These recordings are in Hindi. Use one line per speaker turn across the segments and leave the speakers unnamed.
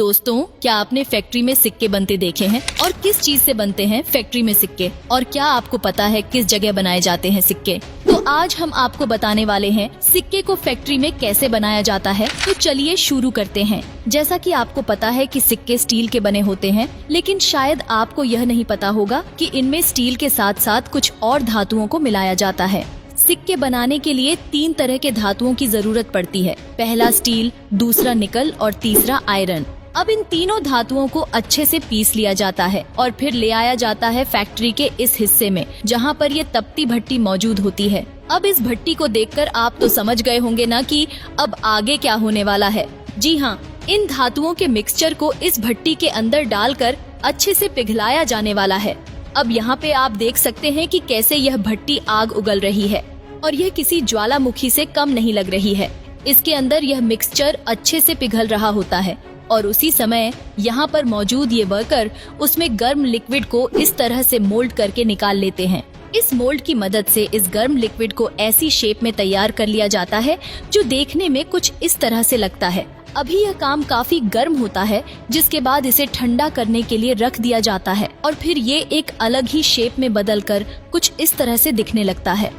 दोस्तों, क्या आपने फैक्ट्री में सिक्के बनते देखे हैं? और किस चीज से बनते हैं फैक्ट्री में सिक्के? और क्या आपको पता है किस जगह बनाए जाते हैं सिक्के? तो आज हम आपको बताने वाले हैं सिक्के को फैक्ट्री में कैसे बनाया जाता है। तो चलिए शुरू करते हैं। जैसा कि आपको पता है कि सिक्के स्टील के बने होते हैं, लेकिन शायद आपको यह नहीं पता होगा कि इनमें स्टील के साथ साथ कुछ और धातुओं को मिलाया जाता है। सिक्के बनाने के लिए 3 तरह के धातुओं की जरूरत पड़ती है। पहला स्टील, दूसरा निकल और तीसरा आयरन। अब इन तीनों धातुओं को अच्छे से पीस लिया जाता है और फिर ले आया जाता है फैक्ट्री के इस हिस्से में, जहाँ पर ये तपती भट्टी मौजूद होती है। अब इस भट्टी को देखकर आप तो समझ गए होंगे ना कि अब आगे क्या होने वाला है। जी हाँ, इन धातुओं के मिक्सचर को इस भट्टी के अंदर डालकर अच्छे से पिघलाया जाने वाला है। अब यहाँ पे आप देख सकते हैं कि कैसे यह भट्टी आग उगल रही है और यह किसी ज्वालामुखी से कम नहीं लग रही है। इसके अंदर यह मिक्सचर अच्छे से पिघल रहा होता है और उसी समय यहाँ पर मौजूद ये वर्कर उसमें गर्म लिक्विड को इस तरह से मोल्ड करके निकाल लेते हैं। इस मोल्ड की मदद से इस गर्म लिक्विड को ऐसी शेप में तैयार कर लिया जाता है जो देखने में कुछ इस तरह से लगता है। अभी यह काम काफी गर्म होता है, जिसके बाद इसे ठंडा करने के लिए रख दिया जाता है और फिर ये एक अलग ही शेप में बदलकर कुछ इस तरह से दिखने लगता है।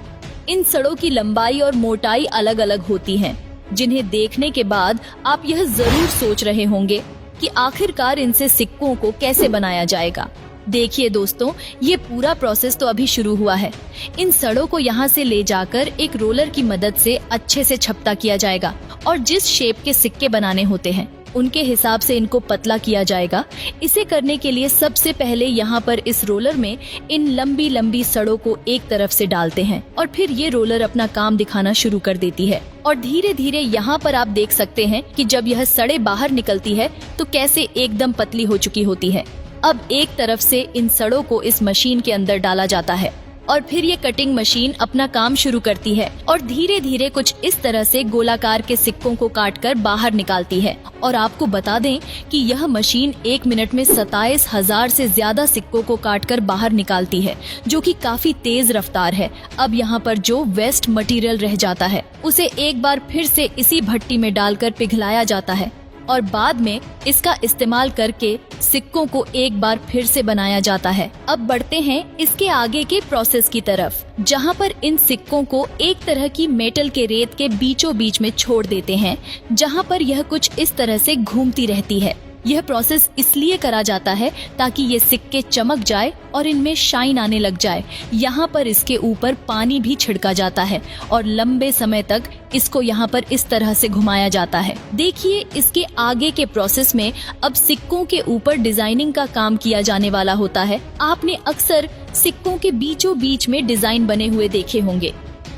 इन सड़ों की लंबाई और मोटाई अलग अलग होती हैं, जिन्हें देखने के बाद आप यह जरूर सोच रहे होंगे कि आखिरकार इनसे सिक्कों को कैसे बनाया जाएगा। देखिए दोस्तों, ये पूरा प्रोसेस तो अभी शुरू हुआ है। इन सड़ों को यहाँ से ले जाकर एक रोलर की मदद से अच्छे से छपता किया जाएगा और जिस शेप के सिक्के बनाने होते हैं उनके हिसाब से इनको पतला किया जाएगा। इसे करने के लिए सबसे पहले यहाँ पर इस रोलर में इन लंबी लंबी सड़ों को एक तरफ से डालते हैं और फिर ये रोलर अपना काम दिखाना शुरू कर देती है और धीरे धीरे यहाँ पर आप देख सकते हैं कि जब यह सड़ें बाहर निकलती है तो कैसे एकदम पतली हो चुकी होती है। अब एक तरफ से इन सड़ों को इस मशीन के अंदर डाला जाता है और फिर ये कटिंग मशीन अपना काम शुरू करती है और धीरे धीरे कुछ इस तरह से गोलाकार के सिक्कों को काटकर बाहर निकालती है। और आपको बता दें कि यह मशीन 1 मिनट में 27,000 से ज्यादा सिक्कों को काटकर बाहर निकालती है, जो कि काफी तेज रफ्तार है। अब यहाँ पर जो वेस्ट मटेरियल रह जाता है उसे एक बार फिर से इसी भट्टी में डालकर पिघलाया जाता है और बाद में इसका इस्तेमाल करके सिक्कों को एक बार फिर से बनाया जाता है। अब बढ़ते हैं इसके आगे के प्रोसेस की तरफ, जहाँ पर इन सिक्कों को एक तरह की मेटल के रेत के बीचों बीच में छोड़ देते हैं, जहाँ पर यह कुछ इस तरह से घूमती रहती है। यह प्रोसेस इसलिए करा जाता है ताकि ये सिक्के चमक जाए और इनमें शाइन आने लग जाए। यहाँ पर इसके ऊपर पानी भी छिड़का जाता है और लंबे समय तक इसको यहाँ पर इस तरह से घुमाया जाता है। देखिए, इसके आगे के प्रोसेस में अब सिक्कों के ऊपर डिजाइनिंग का काम किया जाने वाला होता है। आपने अक्सर सिक्कों के बीचों बीच में डिजाइन बने हुए देखे होंगे,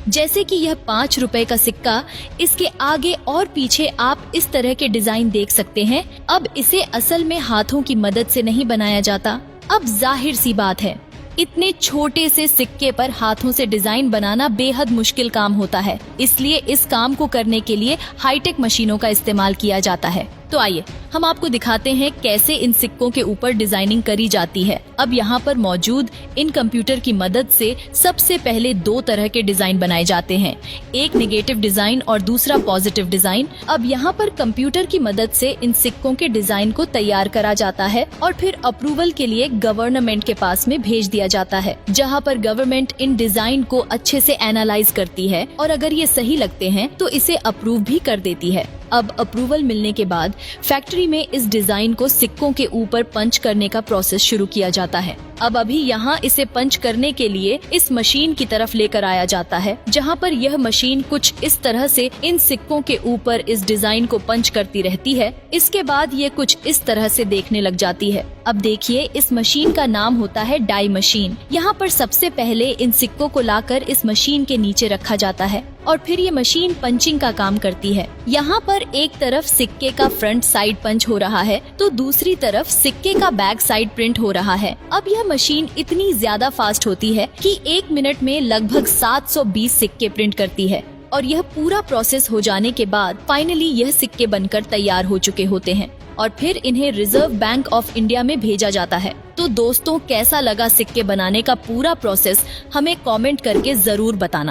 जैसे कि यह 5 रुपए का सिक्का, इसके आगे और पीछे आप इस तरह के डिजाइन देख सकते हैं। अब इसे असल में हाथों की मदद से नहीं बनाया जाता। अब जाहिर सी बात है, इतने छोटे से सिक्के पर हाथों से डिजाइन बनाना बेहद मुश्किल काम होता है, इसलिए इस काम को करने के लिए हाईटेक मशीनों का इस्तेमाल किया जाता है। तो आइए हम आपको दिखाते हैं कैसे इन सिक्कों के ऊपर डिजाइनिंग करी जाती है। अब यहाँ पर मौजूद इन कंप्यूटर की मदद से सबसे पहले 2 तरह के डिजाइन बनाए जाते हैं, एक नेगेटिव डिजाइन और दूसरा पॉजिटिव डिजाइन। अब यहाँ पर कंप्यूटर की मदद से इन सिक्कों के डिजाइन को तैयार करा जाता है और फिर अप्रूवल के लिए गवर्नमेंट के पास में भेज दिया जाता है, जहाँ पर गवर्नमेंट इन डिजाइन को अच्छे से एनालाइज करती है और अगर ये सही लगते हैं तो इसे अप्रूव भी कर देती है। अब अप्रूवल मिलने के बाद फैक्ट्री में इस डिजाइन को सिक्कों के ऊपर पंच करने का प्रोसेस शुरू किया जाता है। अब अभी यहाँ इसे पंच करने के लिए इस मशीन की तरफ लेकर आया जाता है, जहाँ पर यह मशीन कुछ इस तरह से इन सिक्कों के ऊपर इस डिजाइन को पंच करती रहती है। इसके बाद ये कुछ इस तरह से देखने लग जाती है। अब देखिए, इस मशीन का नाम होता है डाई मशीन। यहाँ पर सबसे पहले इन सिक्कों को लाकर इस मशीन के नीचे रखा जाता है और फिर ये मशीन पंचिंग का काम करती है। यहाँ पर एक तरफ सिक्के का फ्रंट साइड पंच हो रहा है तो दूसरी तरफ सिक्के का बैक साइड प्रिंट हो रहा है। अब यह मशीन इतनी ज्यादा फास्ट होती है कि 1 मिनट में लगभग 720 सिक्के प्रिंट करती है और यह पूरा प्रोसेस हो जाने के बाद फाइनली यह सिक्के बनकर तैयार हो चुके होते हैं और फिर इन्हें रिजर्व बैंक ऑफ इंडिया में भेजा जाता है। तो दोस्तों, कैसा लगा सिक्के बनाने का पूरा प्रोसेस, हमें कमेंट करके जरूर बताना।